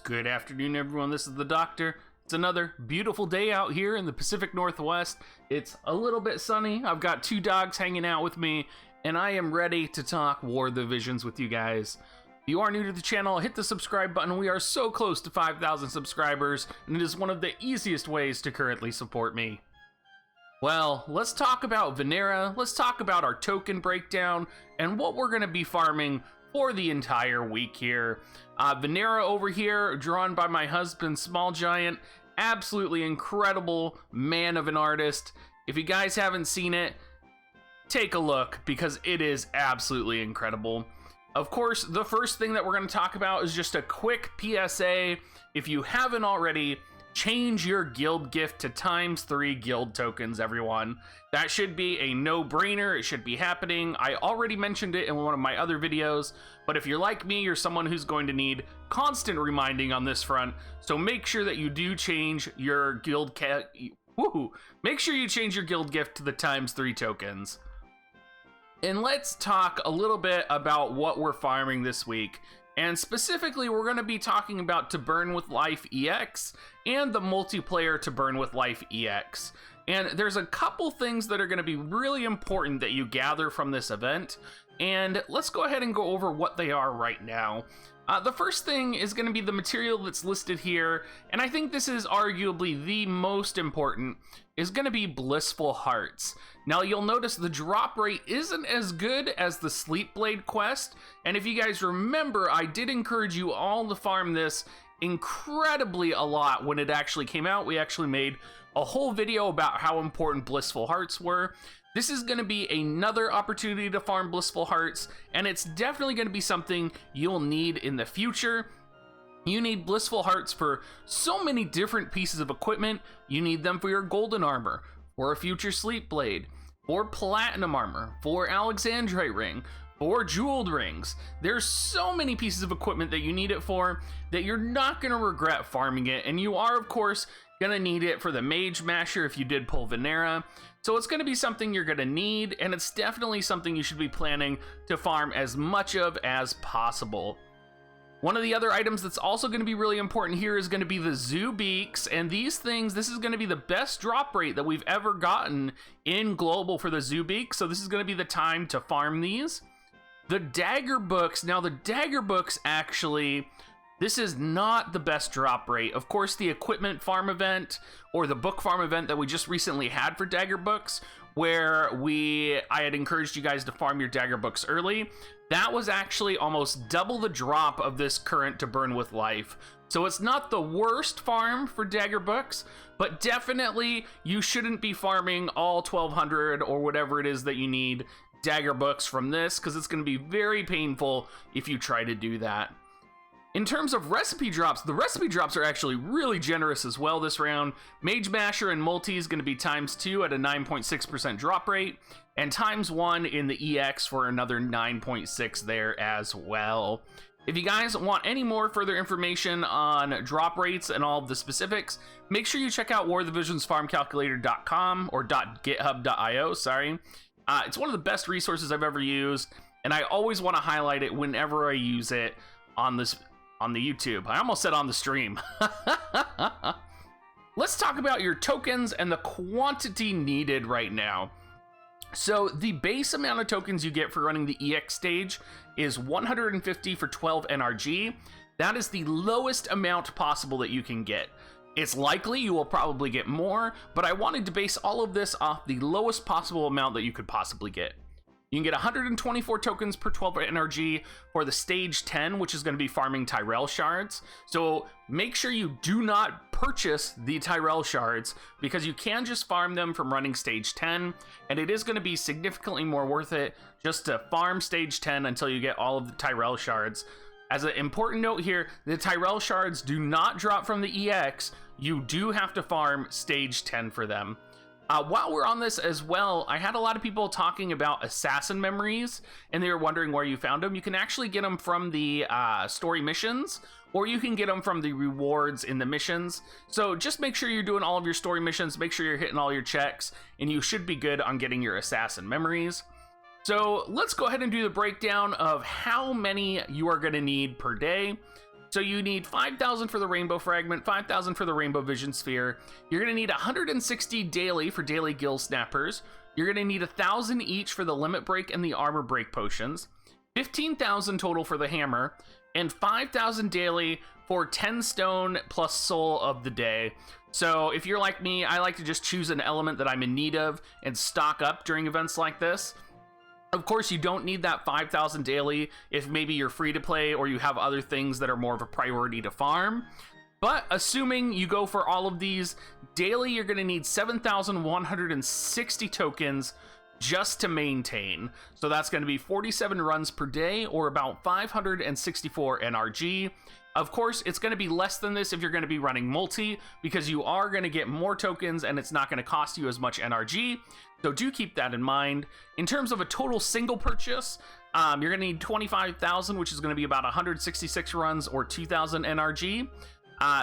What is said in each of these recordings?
Good afternoon, everyone. This is the Doctor. It's another beautiful day out here in the Pacific Northwest. It's a little bit sunny. I've got two dogs hanging out with me, and I am ready to talk War of the Visions with you guys. If you are new to the channel, hit the subscribe button. We are so close to 5,000 subscribers, and it is one of the easiest ways to currently support me. Well, let's talk about Vinera. Let's talk about our token breakdown and what we're going to be farming for the entire week here. Vinera over here, drawn by my husband, Small Giant. Absolutely incredible man of an artist. If you guys haven't seen it, take a look because it is absolutely incredible. Of course, the first thing that we're going to talk about is just a quick PSA. If you haven't already, change your guild gift to ×3 guild tokens, everyone. That should be a no-brainer. It should be happening. I already mentioned it in one of my other videos, but if you're like me, you're someone who's going to need constant reminding on this front, so make sure that you do change your make sure you change your guild gift to the ×3 tokens. And let's talk a little bit about what we're farming this week. And specifically, we're going to be talking about To Burn with Life EX and the multiplayer To Burn with Life EX. And there's a couple things that are going to be really important that you gather from this event. And let's go ahead and go over what they are right now. The first thing is going to be the material that's listed here, and I think this is arguably the most important, is going to be Blissful Hearts. Now, you'll notice the drop rate isn't as good as the Sleep Blade quest, and if you guys remember, I did encourage you all to farm this incredibly a lot when it actually came out. We actually made a whole video about how important Blissful Hearts were. This is going to be another opportunity to farm Blissful Hearts, and it's definitely going to be something you'll need in the future. You need Blissful Hearts for so many different pieces of equipment. You need them for your golden armor, for a future Sleep Blade, for platinum armor, for Alexandrite ring, for jeweled rings. There's so many pieces of equipment that you need it for that you're not going to regret farming it, and you are, of course, going to need it for the Mage Masher if you did pull Vinera. So it's going to be something you're going to need, and it's definitely something you should be planning to farm as much of as possible. One of the other items that's also going to be really important here is going to be the Zoo Beaks, and these things, this is going to be the best drop rate that we've ever gotten in global for the Zoo Beaks, so this is going to be the time to farm these. The Dagger Books, now the Dagger Books actually, this is not the best drop rate. Of course, the equipment farm event or the book farm event that we just recently had for Dagger Books, where I had encouraged you guys to farm your Dagger Books early, that was actually almost double the drop of this current To Burn with Life. So it's not the worst farm for Dagger Books, but definitely you shouldn't be farming all 1,200 or whatever it is that you need Dagger Books from this, because it's going to be very painful if you try to do that. In terms of recipe drops, the recipe drops are actually really generous as well this round. Mage Masher and Multi is going to be ×2 at a 9.6% drop rate, and ×1 in the EX for another 9.6 there as well. If you guys want any more further information on drop rates and all of the specifics, make sure you check out warofthevisionsfarmcalculator.com or .github.io, sorry. It's one of the best resources I've ever used, and I always want to highlight it whenever I use it on the YouTube. I almost said on the stream. Let's talk about your tokens and the quantity needed right now. So the base amount of tokens you get for running the EX stage is 150 for 12 NRG. That is the lowest amount possible that you can get. It's likely you will probably get more, but I wanted to base all of this off the lowest possible amount that you could possibly get. You can get 124 tokens per 12 NRG for the stage 10, which is going to be farming Tyrell shards. So make sure you do not purchase the Tyrell shards, because you can just farm them from running stage 10, and it is going to be significantly more worth it just to farm stage 10 until you get all of the Tyrell shards. As an important note here, the Tyrell shards do not drop from the EX. You do have to farm stage 10 for them. While we're on this as well, I had a lot of people talking about assassin memories, and they were wondering where you found them. You can actually get them from the story missions, or you can get them from the rewards in the missions. So just make sure you're doing all of your story missions, make sure you're hitting all your checks, and you should be good on getting your assassin memories. So let's go ahead and do the breakdown of how many you are going to need per day. So you need 5,000 for the Rainbow Fragment, 5,000 for the Rainbow Vision Sphere. You're going to need 160 daily for daily Gill Snappers. You're going to need 1,000 each for the Limit Break and the Armor Break potions. 15,000 total for the Hammer, and 5,000 daily for 10 stone plus Soul of the Day. So if you're like me, I like to just choose an element that I'm in need of and stock up during events like this. Of course, you don't need that 5,000 daily if maybe you're free to play or you have other things that are more of a priority to farm. But assuming you go for all of these, daily you're going to need 7,160 tokens just to maintain. So that's going to be 47 runs per day, or about 564 NRG. Of course, it's going to be less than this if you're going to be running multi, because you are going to get more tokens and it's not going to cost you as much NRG. So do keep that in mind. In terms of a total single purchase, you're going to need 25,000, which is going to be about 166 runs or 2,000 NRG.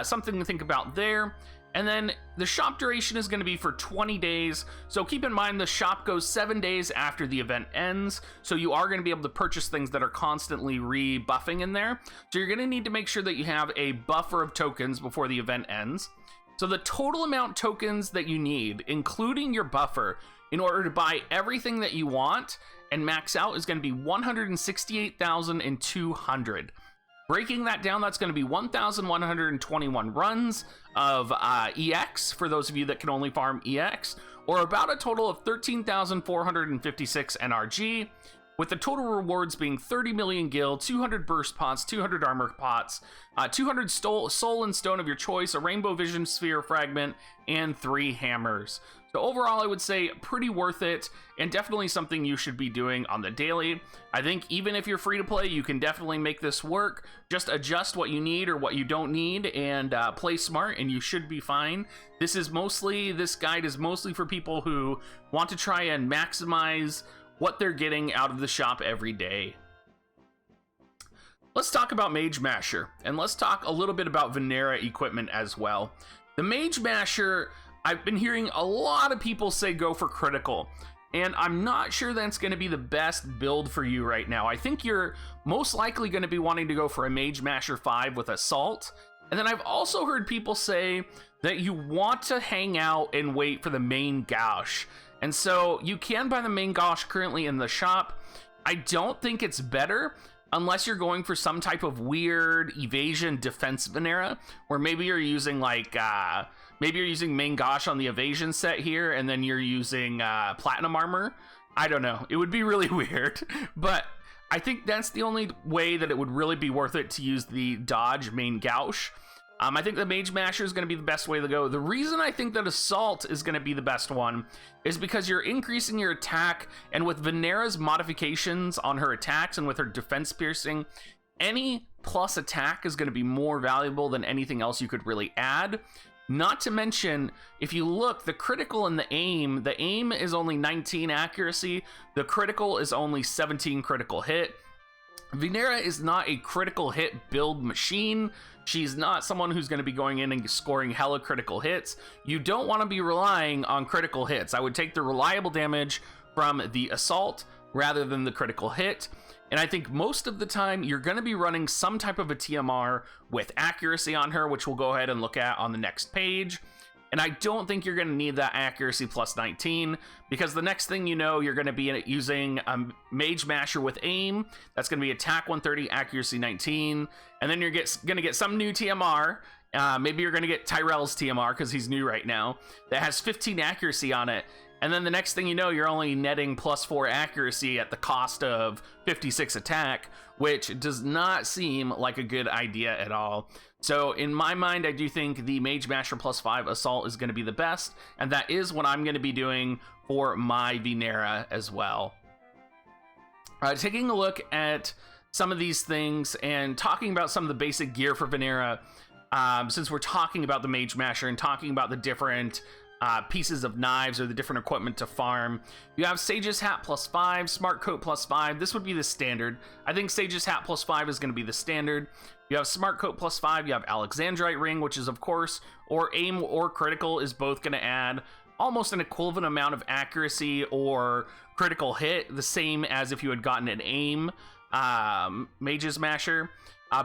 Something to think about there. And then the shop duration is going to be for 20 days. So keep in mind the shop goes 7 days after the event ends. So you are going to be able to purchase things that are constantly rebuffing in there. So you're going to need to make sure that you have a buffer of tokens before the event ends. So the total amount tokens that you need, including your buffer, in order to buy everything that you want and max out is going to be 168,200. Breaking that down, that's going to be 1,121 runs of EX for those of you that can only farm EX, or about a total of 13,456 NRG, with the total rewards being 30 million gil, 200 burst pots, 200 armor pots, 200 soul and stone of your choice, a rainbow vision sphere fragment, and 3 hammers. So overall, I would say pretty worth it, and definitely something you should be doing on the daily. I think even if you're free to play, you can definitely make this work. Just adjust what you need or what you don't need, and play smart, and you should be fine. This guide is mostly for people who want to try and maximize what they're getting out of the shop every day. Let's talk about Mage Masher, and let's talk a little bit about Vinera equipment as well. The Mage Masher, I've been hearing a lot of people say go for critical, and I'm not sure that's going to be the best build for you right now. I think you're most likely going to be wanting to go for a Mage Masher 5 with Assault, and then I've also heard people say that you want to hang out and wait for the main gouge. And so you can buy the main gouge currently in the shop. I don't think it's better unless you're going for some type of weird evasion defense Vinera, where maybe you're using like maybe you're using main gouge on the evasion set here, and then you're using platinum armor. I don't know. It would be really weird, but I think that's the only way that it would really be worth it to use the dodge main gouge. I think the Mage Masher is going to be the best way to go. The reason I think that Assault is going to be the best one is because you're increasing your attack, and with Vinera's modifications on her attacks and with her defense piercing, any plus attack is going to be more valuable than anything else you could really add. Not to mention, if you look, the critical and the aim is only 19 accuracy, the critical is only 17 critical hit. Vinera is not a critical hit build machine. She's not someone who's going to be going in and scoring hella critical hits. You don't want to be relying on critical hits. I would take the reliable damage from the Assault rather than the critical hit. And I think most of the time you're going to be running some type of a TMR with accuracy on her, which we'll go ahead and look at on the next page. And I don't think you're going to need that accuracy plus 19, because the next thing you know, you're going to be using a Mage Masher with aim. That's going to be attack 130, accuracy 19. And then you're going to get some new TMR. Maybe you're going to get Tyrell's TMR, because he's new right now, that has 15 accuracy on it. And then the next thing you know, you're only netting plus 4 accuracy at the cost of 56 attack, which does not seem like a good idea at all. So in my mind, I do think the Mage Masher plus 5 Assault is going to be the best, and that is what I'm going to be doing for my Vinera as well. Taking a look at some of these things and talking about some of the basic gear for Vinera, since we're talking about the Mage Masher and talking about the different pieces of knives or the different equipment to farm. You have Sage's Hat plus 5, Smart Coat plus 5. This would be the standard. I think Sage's Hat plus 5 is going to be the standard. You have Smart Coat plus 5, you have Alexandrite Ring, which is of course, or aim or critical is both going to add almost an equivalent amount of accuracy or critical hit, the same as if you had gotten an aim Mage's Masher.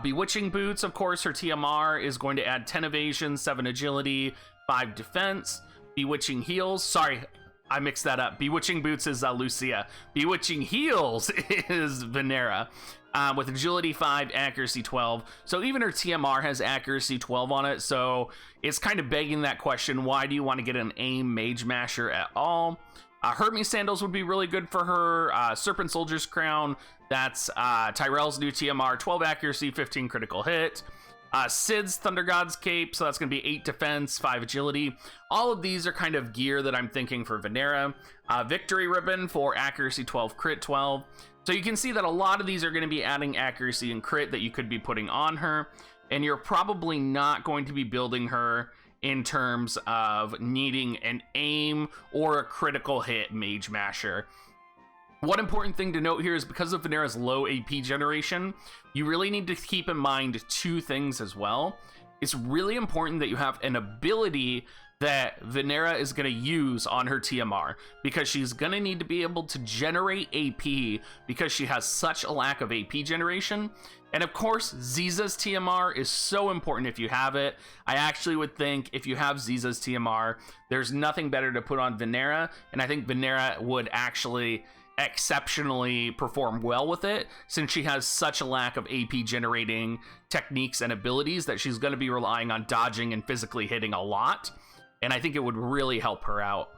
Bewitching Boots, of course, her TMR is going to add 10 evasion, 7 agility, 5 defense. Bewitching Heels, sorry, I mixed that up. Bewitching Boots is Lucia. Bewitching Heels is Vinera. With agility 5, accuracy 12. So even her TMR has accuracy 12 on it. So it's kind of begging that question, why do you want to get an aim mage masher at all? Hermes Sandals would be really good for her. Serpent Soldier's Crown, that's Tyrell's new TMR, 12 accuracy, 15 critical hit. Sid's Thunder God's Cape, so that's going to be 8 defense, 5 agility. All of these are kind of gear that I'm thinking for Vinera. Victory Ribbon for accuracy 12, crit 12. So you can see that a lot of these are going to be adding accuracy and crit that you could be putting on her. And you're probably not going to be building her in terms of needing an aim or a critical hit mage masher. One important thing to note here is because of Vinera's low AP generation, you really need to keep in mind 2 things as well. It's really important that you have an ability that Vinera is going to use on her TMR, because she's going to need to be able to generate AP because she has such a lack of AP generation. And of course, Ziza's TMR is so important if you have it. I actually would think if you have Ziza's TMR, there's nothing better to put on Vinera, and I think Vinera would actually exceptionally perform well with it, since she has such a lack of AP generating techniques and abilities that she's going to be relying on dodging and physically hitting a lot. And I think it would really help her out.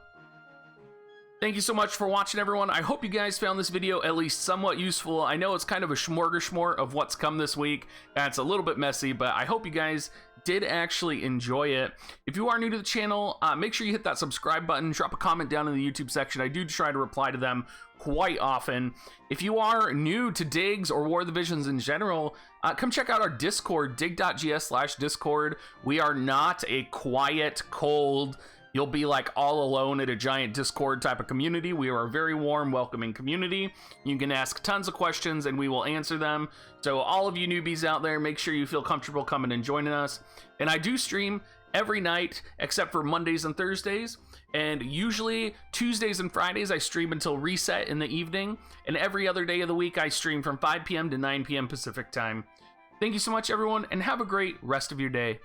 Thank you so much for watching, everyone. I hope you guys found this video at least somewhat useful. I know it's kind of a smorgasbord of what's come this week, and it's a little bit messy, but I hope you guys did actually enjoy it. If you are new to the channel, make sure you hit that subscribe button, drop a comment down in the YouTube section. I do try to reply to them quite often. If you are new to Digs or War of the Visions in general, come check out our Discord, dig.gs/discord. We are not a quiet, cold, you'll be like all alone at a giant Discord type of community. We are a very warm, welcoming community. You can ask tons of questions and we will answer them. So all of you newbies out there, make sure you feel comfortable coming and joining us. And I do stream every night except for Mondays and Thursdays. And usually Tuesdays and Fridays I stream until reset in the evening. And every other day of the week I stream from 5 p.m. to 9 p.m. Pacific time. Thank you so much, everyone, and have a great rest of your day.